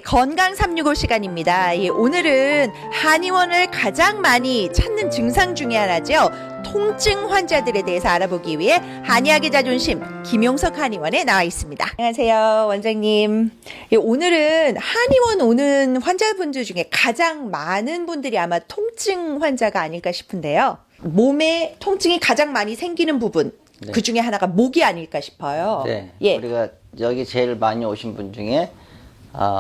건강 365 시간입니다. 오늘은 한의원을 가장 많이 찾는 증상 중에 하나죠. 통증 환자들에 대해서 알아보기 위해 한의학의 자존심 김용석 한의원에 나와 있습니다. 안녕하세요, 원장님. 오늘은 한의원 오는 환자분들 중에 가장 많은 분들이 아마 통증 환자가 아닐까 싶은데요. 몸에 통증이 가장 많이 생기는 부분, 네. 그 중에 하나가 목이 아닐까 싶어요. 네. 예. 우리가 여기 제일 많이 오신 분 중에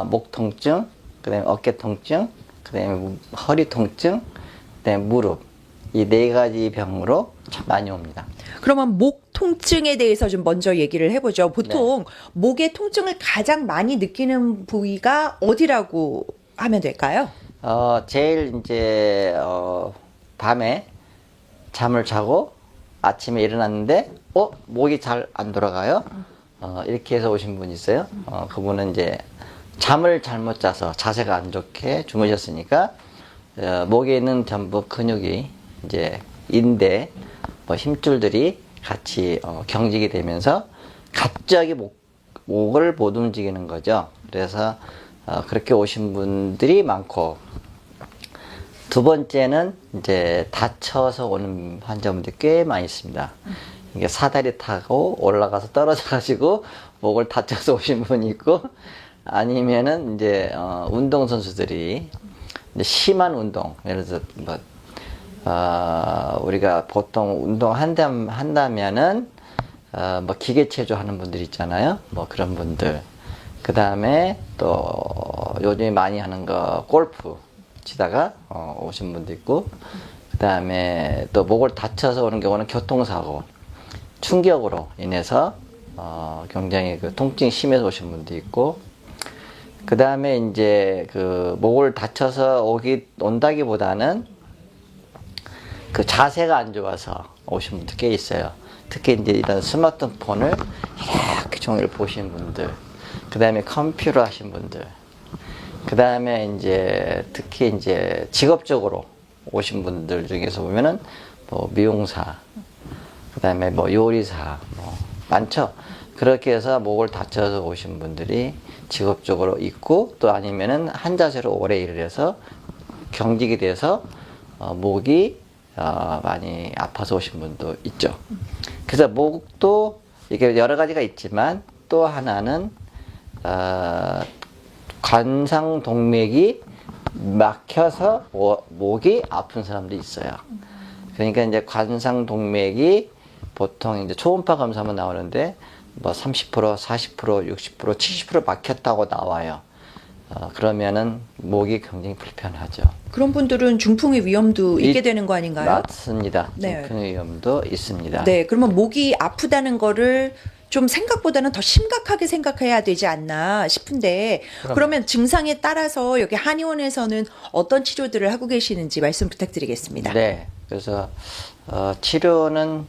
목 통증, 그다음에 어깨 통증, 그다음에 허리 통증, 그다음에 무릎, 이 네 가지 병으로 참 많이 옵니다. 그러면 목 통증에 대해서 좀 먼저 얘기를 해보죠. 보통 목의 통증을 가장 많이 느끼는 부위가 어디라고 하면 될까요? 제일 이제 밤에 잠을 자고 아침에 일어났는데 목이 잘 안 돌아가요. 이렇게 해서 오신 분 있어요. 그분은 이제 잠을 잘못 자서 자세가 안 좋게 주무셨으니까 목에 있는 전부 근육이 이제 인대, 힘줄들이 같이 경직이 되면서 갑자기 목을 못 움직이는 거죠. 그래서 그렇게 오신 분들이 많고, 두 번째는 이제 다쳐서 오는 환자분들이 꽤 많이 있습니다. 이게 사다리 타고 올라가서 떨어져가지고 목을 다쳐서 오신 분이 있고, 아니면은 이제 운동선수들이 이제 심한 운동, 예를 들어서 우리가 보통 운동 한다면은 기계체조 하는 분들 있잖아요. 그런 분들. 그 다음에 또 요즘에 많이 하는 거 골프 치다가 오신 분도 있고, 그 다음에 또 목을 다쳐서 오는 경우는 교통사고, 충격으로 인해서 굉장히 그 통증이 심해서 오신 분도 있고, 그 다음에 이제 그 목을 다쳐서 온다기보다는 그 자세가 안 좋아서 오신 분들 꽤 있어요. 특히 이제 이런 스마트폰을 이렇게 종일 보시는 분들, 그 다음에 컴퓨터 하신 분들, 그 다음에 이제 특히 이제 직업적으로 오신 분들 중에서 보면은 미용사, 그 다음에 요리사, 많죠. 그렇게 해서 목을 다쳐서 오신 분들이 직업적으로 있고, 또 아니면은 한 자세로 오래 일을 해서 경직이 돼서 목이 많이 아파서 오신 분도 있죠. 그래서 목도 이게 여러 가지가 있지만, 또 하나는 관상동맥이 막혀서 목이 아픈 사람도 있어요. 그러니까 이제 관상동맥이 보통 이제 초음파 검사하면 나오는데 30%, 40%, 60%, 70% 막혔다고 나와요. 그러면은 목이 굉장히 불편하죠. 그런 분들은 중풍의 위험도 있게 되는 거 아닌가요? 맞습니다. 네. 중풍의 위험도 있습니다. 네, 그러면 목이 아프다는 거를 좀 생각보다는 더 심각하게 생각해야 되지 않나 싶은데, 그러면 증상에 따라서 여기 한의원에서는 어떤 치료들을 하고 계시는지 말씀 부탁드리겠습니다. 네. 그래서 치료는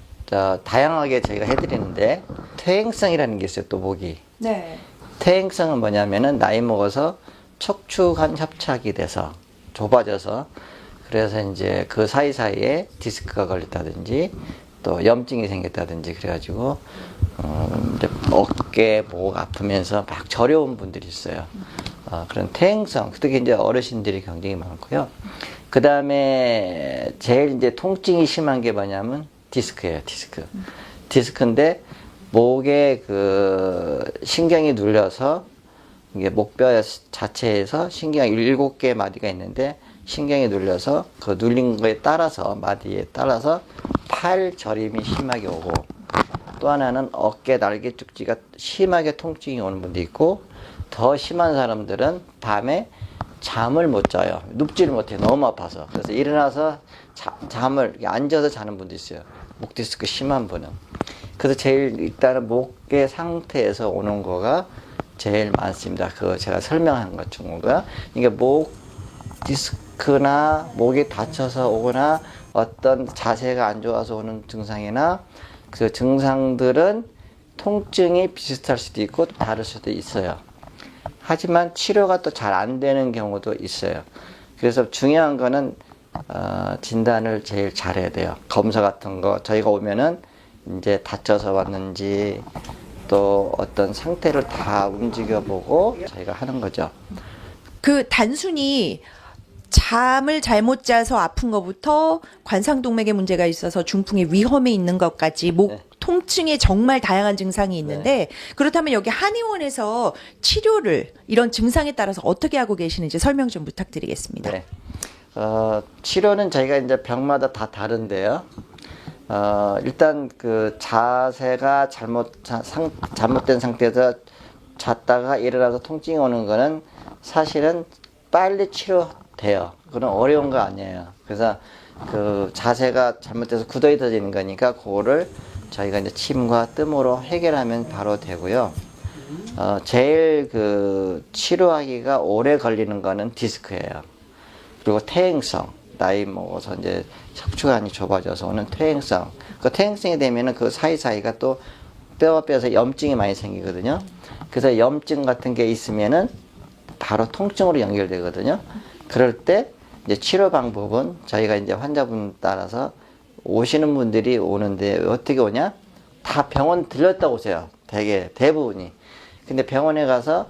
다양하게 저희가 해드리는데, 퇴행성이라는 게 있어요. 또 목이. 네. 퇴행성은 뭐냐면은 나이 먹어서 척추관 협착이 돼서 좁아져서, 그래서 이제 그 사이사이에 디스크가 걸렸다든지 또 염증이 생겼다든지 그래가지고 이제 어깨, 목 아프면서 막 저려온 분들이 있어요. 그런 퇴행성, 특히 이제 어르신들이 굉장히 많고요. 그 다음에 제일 이제 통증이 심한 게 뭐냐면 디스크예요. 디스크인데 목에 그 신경이 눌려서, 이게 목뼈 자체에서 신경이 7개 마디가 있는데, 신경이 눌려서 그 눌린 거에 따라서, 마디에 따라서 팔 저림이 심하게 오고, 또 하나는 어깨 날개 쪽지가 심하게 통증이 오는 분도 있고, 더 심한 사람들은 밤에 잠을 못 자요. 눕지를 못해요. 너무 아파서. 그래서 일어나서 잠을 앉아서 자는 분도 있어요. 목 디스크 심한 분은. 그래서 제일 일단은 목의 상태에서 오는 거가 제일 많습니다. 그거 제가 설명한 것 중에가, 이게 목 디스크나 목이 다쳐서 오거나 어떤 자세가 안 좋아서 오는 증상이나, 그 증상들은 통증이 비슷할 수도 있고 다를 수도 있어요. 하지만 치료가 또 잘 안 되는 경우도 있어요. 그래서 중요한 거는 진단을 제일 잘해야 돼요. 검사 같은 거 저희가 오면은 이제 다쳐서 왔는지 또 어떤 상태를 다 움직여 보고 저희가 하는 거죠. 그 단순히 잠을 잘못 자서 아픈 것부터 관상동맥에 문제가 있어서 중풍의 위험에 있는 것까지 목 네. 통증에 정말 다양한 증상이 있는데 그렇다면 여기 한의원에서 치료를 이런 증상에 따라서 어떻게 하고 계시는지 설명 좀 부탁드리겠습니다. 네. 치료는 저희가 이제 병마다 다 다른데요. 일단 그 자세가 잘못된 상태에서 잤다가 일어나서 통증이 오는 거는 사실은 빨리 치료돼요. 그건 어려운 거 아니에요. 그래서 그 자세가 잘못돼서 굳어있어지는 거니까 그거를 저희가 이제 침과 뜸으로 해결하면 바로 되고요. 제일 그 치료하기가 오래 걸리는 거는 디스크예요. 그리고 퇴행성, 나이 먹어서 이제 척추관이 좁아져서 오는 퇴행성. 그 퇴행성이 되면은 그 사이사이가 또 뼈와 뼈에서 염증이 많이 생기거든요. 그래서 염증 같은 게 있으면은 바로 통증으로 연결되거든요. 그럴 때 이제 치료 방법은 저희가 이제 환자분 따라서 오시는 분들이 오는데 어떻게 오냐? 다 병원 들렸다 오세요. 대부분이. 근데 병원에 가서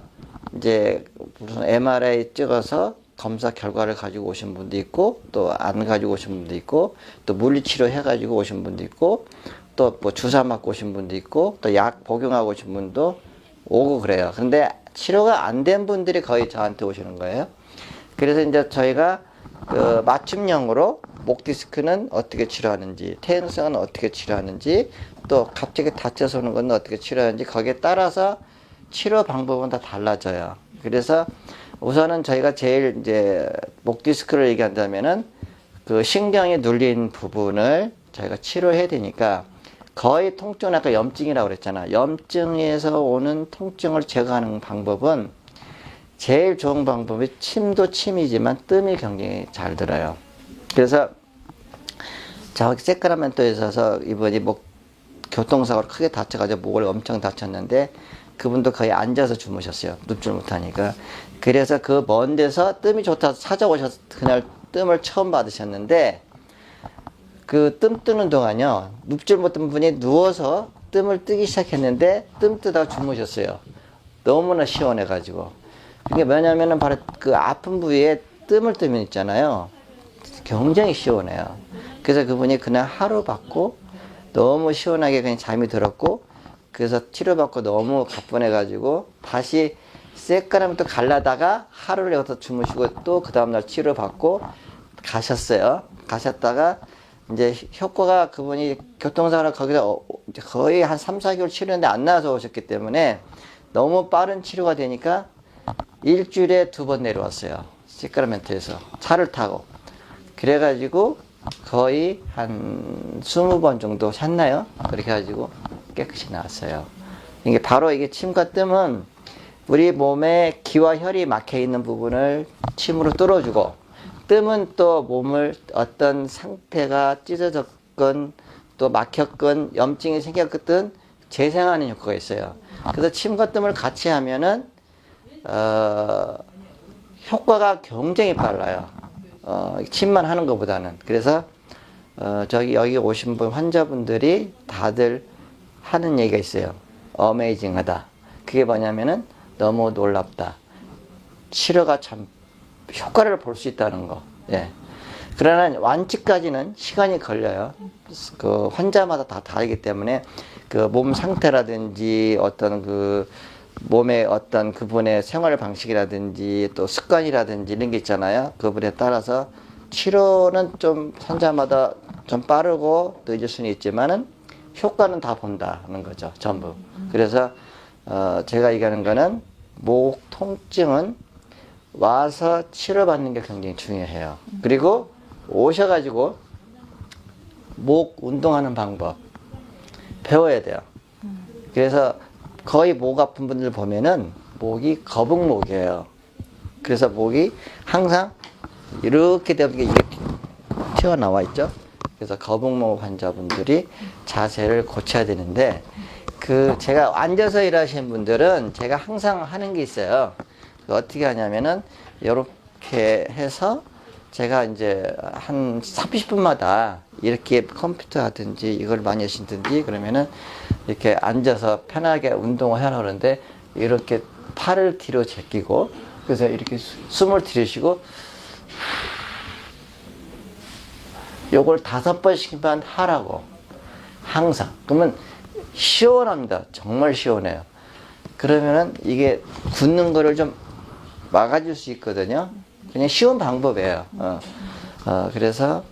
이제 무슨 MRI 찍어서 검사 결과를 가지고 오신 분도 있고 또 안 가지고 오신 분도 있고 또 물리치료 해가지고 오신 분도 있고 또 뭐 주사 맞고 오신 분도 있고 또 약 복용하고 오신 분도 오고 그래요. 근데 치료가 안 된 분들이 거의 저한테 오시는 거예요. 그래서 이제 저희가 그 맞춤형으로 목 디스크는 어떻게 치료하는지, 퇴행성은 어떻게 치료하는지, 또 갑자기 다쳐서 오는 건 어떻게 치료하는지 거기에 따라서 치료 방법은 다 달라져요. 그래서 우선은 저희가 제일 이제 목 디스크를 얘기한다면은 그 신경이 눌린 부분을 저희가 치료해야 되니까 거의 통증은 아까 염증이라고 그랬잖아. 염증에서 오는 통증을 제거하는 방법은 제일 좋은 방법이 침도 침이지만 뜸이 굉장히 잘 들어요. 그래서 저기 새카라멘토에 있어서 이분이 목 교통사고로 크게 다쳐가지고 목을 엄청 다쳤는데 그분도 거의 앉아서 주무셨어요. 눕질 못하니까. 그래서 그 먼 데서 뜸이 좋다고 찾아오셔서 그날 뜸을 처음 받으셨는데 그 뜸 뜨는 동안요. 눕질 못한 분이 누워서 뜸을 뜨기 시작했는데 뜸 뜨다가 주무셨어요. 너무나 시원해가지고. 그게 뭐냐면은 바로 그 아픈 부위에 뜸을 뜨면 있잖아요. 굉장히 시원해요. 그래서 그분이 그날 하루 받고 너무 시원하게 그냥 잠이 들었고 그래서 치료받고 너무 가뿐해가지고 다시 쇳가람또 갈라다가 하루를 여기서 주무시고 또 그 다음날 치료받고 가셨어요. 가셨다가 이제 효과가 그분이 교통사고를 거기서 거의 한 3, 4개월 치료했는데 안 나와서 오셨기 때문에 너무 빠른 치료가 되니까 일주일에 2번 내려왔어요. 시카라멘토에서 차를 타고. 그래가지고 거의 한 20번 정도 샀나요? 그렇게 해가지고 깨끗이 나왔어요. 이게 바로 이게 침과 뜸은 우리 몸에 기와 혈이 막혀 있는 부분을 침으로 뚫어주고 뜸은 또 몸을 어떤 상태가 찢어졌건 또 막혔건 염증이 생겼건 재생하는 효과가 있어요. 그래서 침과 뜸을 같이 하면은 효과가 굉장히 빨라요. 침만 하는 것보다는. 그래서 여기 오신 분 환자분들이 다들 하는 얘기가 있어요. 어메이징하다. 그게 뭐냐면은 너무 놀랍다. 치료가 참 효과를 볼 수 있다는 거. 예. 그러나 완치까지는 시간이 걸려요. 그 환자마다 다 다르기 때문에 그 몸 상태라든지 어떤 그 몸의 어떤 그분의 생활 방식이라든지 또 습관이라든지 이런 게 있잖아요. 그분에 따라서 치료는 좀 환자마다 좀 빠르고 늦을 수는 있지만은 효과는 다 본다는 거죠. 전부. 그래서 제가 얘기하는 거는 목 통증은 와서 치료받는 게 굉장히 중요해요. 그리고 오셔가지고 목 운동하는 방법 배워야 돼요. 그래서 거의 목 아픈 분들 보면은 목이 거북목이에요. 그래서 목이 항상 이렇게 되게 튀어나와 있죠. 그래서 거북목 환자분들이 자세를 고쳐야 되는데 제가 앉아서 일하시는 분들은 제가 항상 하는 게 있어요. 어떻게 하냐면은 이렇게 해서 제가 이제 한 30분마다 이렇게 컴퓨터 하든지 이걸 많이 하시든지 그러면은 이렇게 앉아서 편하게 운동을 하려고 하는데 이렇게 팔을 뒤로 제끼고 그래서 이렇게 숨을 들이쉬고 요걸 5번씩만 하라고. 항상. 그러면 시원합니다. 정말 시원해요. 그러면은 이게 굳는 거를 좀 막아줄 수 있거든요. 그냥 쉬운 방법이에요. 그래서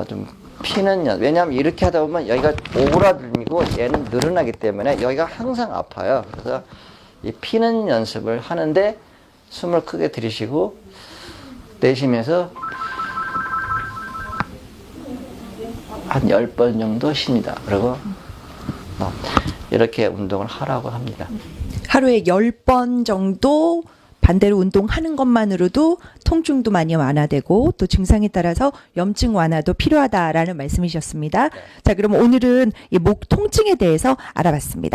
좀 피는 왜냐하면 이렇게 하다 보면 여기가 오그라들고 얘는 늘어나기 때문에 여기가 항상 아파요. 그래서 이 피는 연습을 하는데 숨을 크게 들이쉬고 내쉬면서 한 10번 정도 쉽니다. 그리고 이렇게 운동을 하라고 합니다. 하루에 10번 정도 반대로 운동하는 것만으로도 통증도 많이 완화되고 또 증상에 따라서 염증 완화도 필요하다라는 말씀이셨습니다. 자, 그럼 오늘은 이 목 통증에 대해서 알아봤습니다.